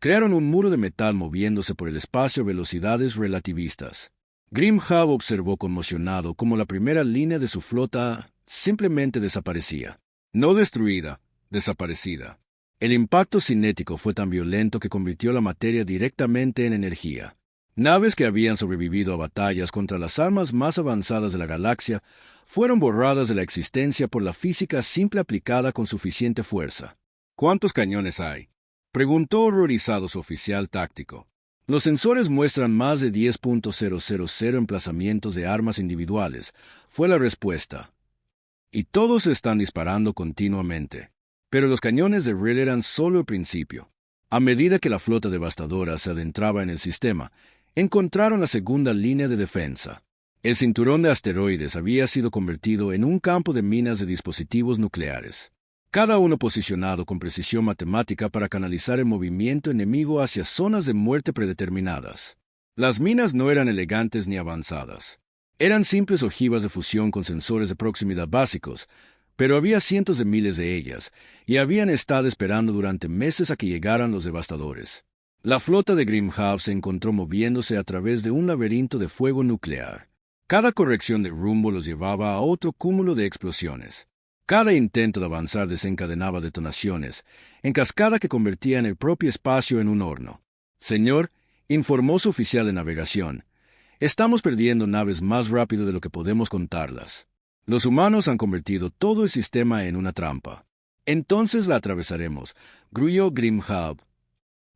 crearon un muro de metal moviéndose por el espacio a velocidades relativistas. Grimhab observó conmocionado cómo la primera línea de su flota simplemente desaparecía. No destruida, desaparecida. El impacto cinético fue tan violento que convirtió la materia directamente en energía. Naves que habían sobrevivido a batallas contra las armas más avanzadas de la galaxia fueron borradas de la existencia por la física simple aplicada con suficiente fuerza. ¿Cuántos cañones hay?, preguntó horrorizado su oficial táctico. Los sensores muestran más de 10.000 emplazamientos de armas individuales, fue la respuesta. Y todos están disparando continuamente. Pero los cañones de riel eran solo el principio. A medida que la flota devastadora se adentraba en el sistema, encontraron la segunda línea de defensa. El cinturón de asteroides había sido convertido en un campo de minas de dispositivos nucleares, cada uno posicionado con precisión matemática para canalizar el movimiento enemigo hacia zonas de muerte predeterminadas. Las minas no eran elegantes ni avanzadas. Eran simples ojivas de fusión con sensores de proximidad básicos, pero había cientos de miles de ellas, y habían estado esperando durante meses a que llegaran los devastadores. La flota de Grimhab se encontró moviéndose a través de un laberinto de fuego nuclear. Cada corrección de rumbo los llevaba a otro cúmulo de explosiones. Cada intento de avanzar desencadenaba detonaciones, en cascada que convertían el propio espacio en un horno. Señor, informó su oficial de navegación, estamos perdiendo naves más rápido de lo que podemos contarlas. Los humanos han convertido todo el sistema en una trampa. Entonces la atravesaremos, gruñó Grimhab.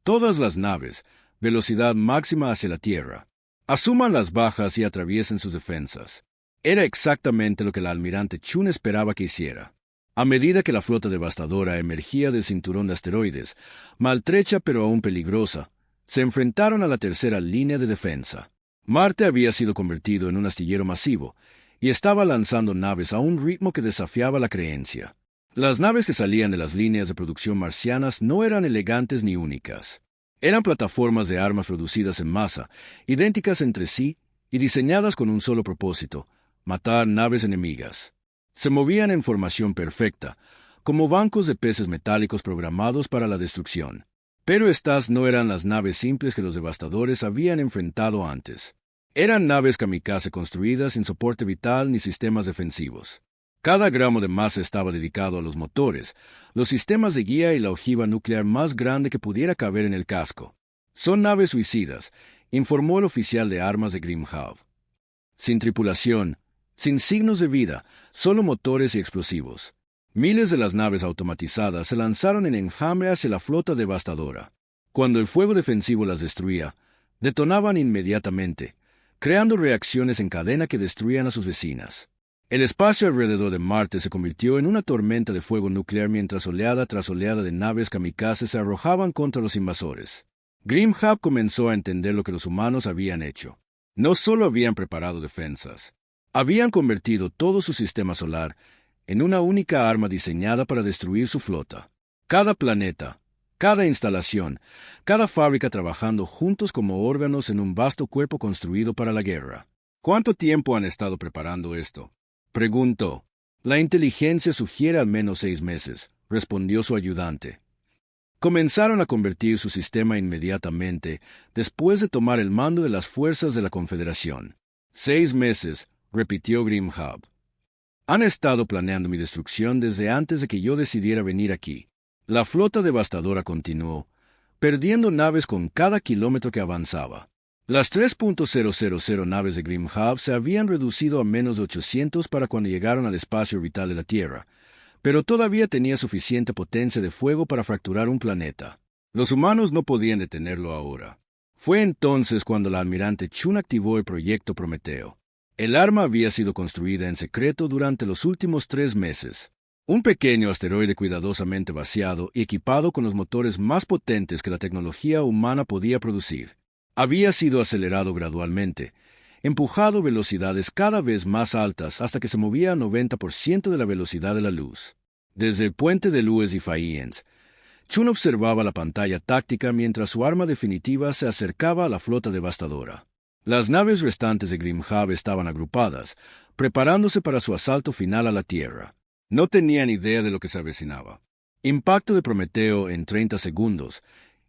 Todas las naves, velocidad máxima hacia la Tierra. Asuman las bajas y atraviesen sus defensas. Era exactamente lo que el almirante Chun esperaba que hiciera. A medida que la flota devastadora emergía del cinturón de asteroides, maltrecha pero aún peligrosa, se enfrentaron a la tercera línea de defensa. Marte había sido convertido en un astillero masivo y estaba lanzando naves a un ritmo que desafiaba la creencia. Las naves que salían de las líneas de producción marcianas no eran elegantes ni únicas. Eran plataformas de armas producidas en masa, idénticas entre sí y diseñadas con un solo propósito: matar naves enemigas. Se movían en formación perfecta, como bancos de peces metálicos programados para la destrucción. Pero estas no eran las naves simples que los devastadores habían enfrentado antes. Eran naves kamikaze construidas sin soporte vital ni sistemas defensivos. Cada gramo de masa estaba dedicado a los motores, los sistemas de guía y la ojiva nuclear más grande que pudiera caber en el casco. Son naves suicidas, informó el oficial de armas de Grimhab. Sin tripulación, sin signos de vida, solo motores y explosivos. Miles de las naves automatizadas se lanzaron en enjambre hacia la flota devastadora. Cuando el fuego defensivo las destruía, detonaban inmediatamente, creando reacciones en cadena que destruían a sus vecinas. El espacio alrededor de Marte se convirtió en una tormenta de fuego nuclear mientras oleada tras oleada de naves kamikaze se arrojaban contra los invasores. Grimhab comenzó a entender lo que los humanos habían hecho. No solo habían preparado defensas, habían convertido todo su sistema solar en una única arma diseñada para destruir su flota. Cada planeta, cada instalación, cada fábrica trabajando juntos como órganos en un vasto cuerpo construido para la guerra. ¿Cuánto tiempo han estado preparando esto?, preguntó. La inteligencia sugiere al menos 6 meses, respondió su ayudante. Comenzaron a convertir su sistema inmediatamente después de tomar el mando de las fuerzas de la Confederación. 6 meses, repitió Grimhab. Han estado planeando mi destrucción desde antes de que yo decidiera venir aquí. La flota devastadora continuó, perdiendo naves con cada kilómetro que avanzaba. Las 3.000 naves de Grimhab se habían reducido a menos de 800 para cuando llegaron al espacio orbital de la Tierra, pero todavía tenía suficiente potencia de fuego para fracturar un planeta. Los humanos no podían detenerlo ahora. Fue entonces cuando el almirante Chun activó el proyecto Prometeo. El arma había sido construida en secreto durante los últimos 3 meses. Un pequeño asteroide cuidadosamente vaciado y equipado con los motores más potentes que la tecnología humana podía producir. Había sido acelerado gradualmente, empujado velocidades cada vez más altas hasta que se movía a 90% de la velocidad de la luz. Desde el puente de Lewis y Fahiens, Chun observaba la pantalla táctica mientras su arma definitiva se acercaba a la flota devastadora. Las naves restantes de Grimhab estaban agrupadas, preparándose para su asalto final a la Tierra. No tenían idea de lo que se avecinaba. Impacto de Prometeo en 30 segundos,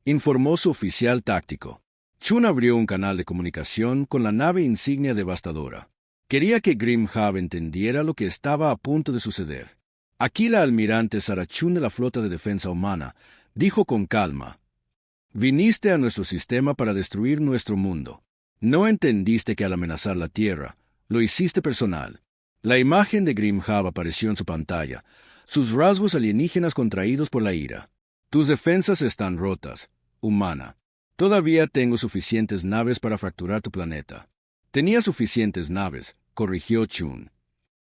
informó su oficial táctico. Chun abrió un canal de comunicación con la nave insignia devastadora. Quería que Grimhab entendiera lo que estaba a punto de suceder. Aquí la almirante Sarah Chun de la Flota de Defensa Humana dijo con calma: «Viniste a nuestro sistema para destruir nuestro mundo. No entendiste que al amenazar la Tierra, lo hiciste personal». La imagen de Grimhab apareció en su pantalla, sus rasgos alienígenas contraídos por la ira. «Tus defensas están rotas, humana. Todavía tengo suficientes naves para fracturar tu planeta». «Tenía suficientes naves», corrigió Chun.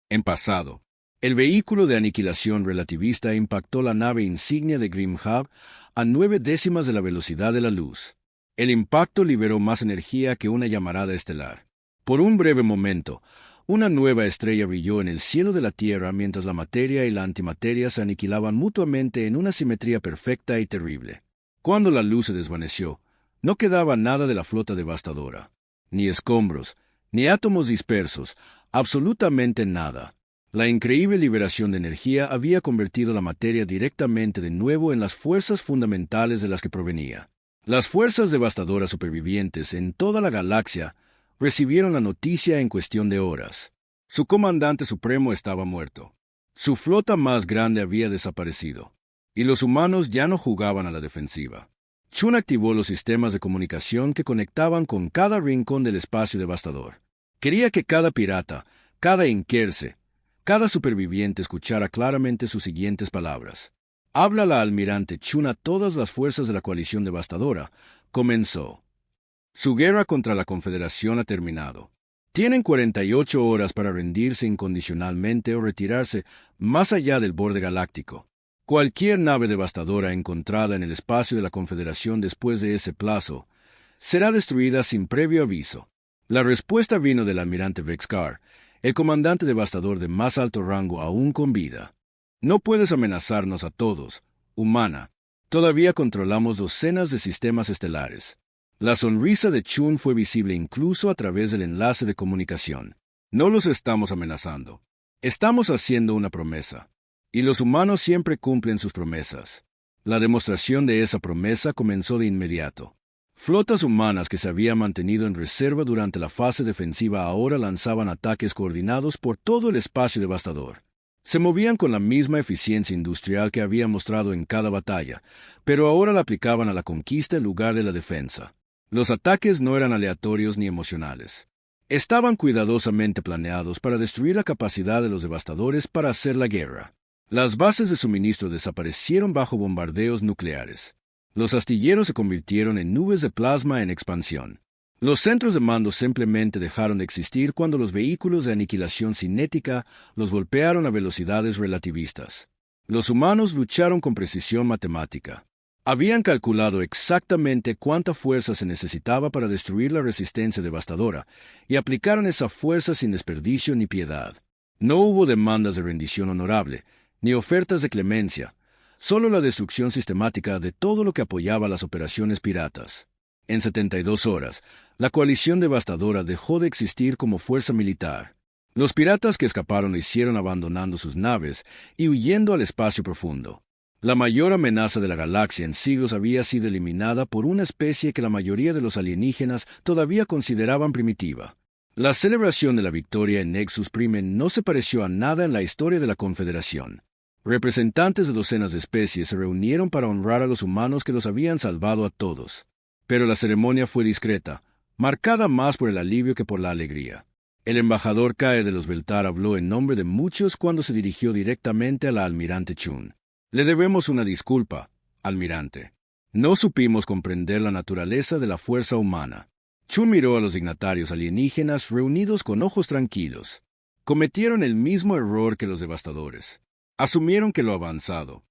En pasado, el vehículo de aniquilación relativista impactó la nave insignia de Grimhab a 9/10 de la velocidad de la luz. El impacto liberó más energía que una llamarada estelar. Por un breve momento, una nueva estrella brilló en el cielo de la Tierra mientras la materia y la antimateria se aniquilaban mutuamente en una simetría perfecta y terrible. Cuando la luz se desvaneció, no quedaba nada de la flota devastadora. Ni escombros, ni átomos dispersos, absolutamente nada. La increíble liberación de energía había convertido la materia directamente de nuevo en las fuerzas fundamentales de las que provenía. Las fuerzas devastadoras supervivientes en toda la galaxia recibieron la noticia en cuestión de horas. Su comandante supremo estaba muerto. Su flota más grande había desaparecido. Y los humanos ya no jugaban a la defensiva. Chun activó los sistemas de comunicación que conectaban con cada rincón del espacio devastador. Quería que cada pirata, cada inquerce, cada superviviente escuchara claramente sus siguientes palabras. «Habla la almirante Chun a todas las fuerzas de la coalición devastadora», comenzó. «Su guerra contra la Confederación ha terminado. Tienen 48 horas para rendirse incondicionalmente o retirarse más allá del borde galáctico. Cualquier nave devastadora encontrada en el espacio de la Confederación después de ese plazo será destruida sin previo aviso». La respuesta vino del almirante Vexcar, el comandante devastador de más alto rango aún con vida. «No puedes amenazarnos a todos, humana. Todavía controlamos docenas de sistemas estelares». La sonrisa de Chun fue visible incluso a través del enlace de comunicación. «No los estamos amenazando. Estamos haciendo una promesa. Y los humanos siempre cumplen sus promesas». La demostración de esa promesa comenzó de inmediato. Flotas humanas que se habían mantenido en reserva durante la fase defensiva ahora lanzaban ataques coordinados por todo el espacio devastador. Se movían con la misma eficiencia industrial que había mostrado en cada batalla, pero ahora la aplicaban a la conquista en lugar de la defensa. Los ataques no eran aleatorios ni emocionales. Estaban cuidadosamente planeados para destruir la capacidad de los devastadores para hacer la guerra. Las bases de suministro desaparecieron bajo bombardeos nucleares. Los astilleros se convirtieron en nubes de plasma en expansión. Los centros de mando simplemente dejaron de existir cuando los vehículos de aniquilación cinética los golpearon a velocidades relativistas. Los humanos lucharon con precisión matemática. Habían calculado exactamente cuánta fuerza se necesitaba para destruir la resistencia devastadora, y aplicaron esa fuerza sin desperdicio ni piedad. No hubo demandas de rendición honorable, ni ofertas de clemencia, solo la destrucción sistemática de todo lo que apoyaba las operaciones piratas. En 72 horas, la coalición devastadora dejó de existir como fuerza militar. Los piratas que escaparon lo hicieron abandonando sus naves y huyendo al espacio profundo. La mayor amenaza de la galaxia en siglos había sido eliminada por una especie que la mayoría de los alienígenas todavía consideraban primitiva. La celebración de la victoria en Nexus Prime no se pareció a nada en la historia de la Confederación. Representantes de docenas de especies se reunieron para honrar a los humanos que los habían salvado a todos. Pero la ceremonia fue discreta, marcada más por el alivio que por la alegría. El embajador Kae de los Beltar habló en nombre de muchos cuando se dirigió directamente a la almirante Chun. «Le debemos una disculpa, almirante. No supimos comprender la naturaleza de la fuerza humana». Chun miró a los dignatarios alienígenas reunidos con ojos tranquilos. Cometieron el mismo error que los devastadores. Asumieron que lo avanzado,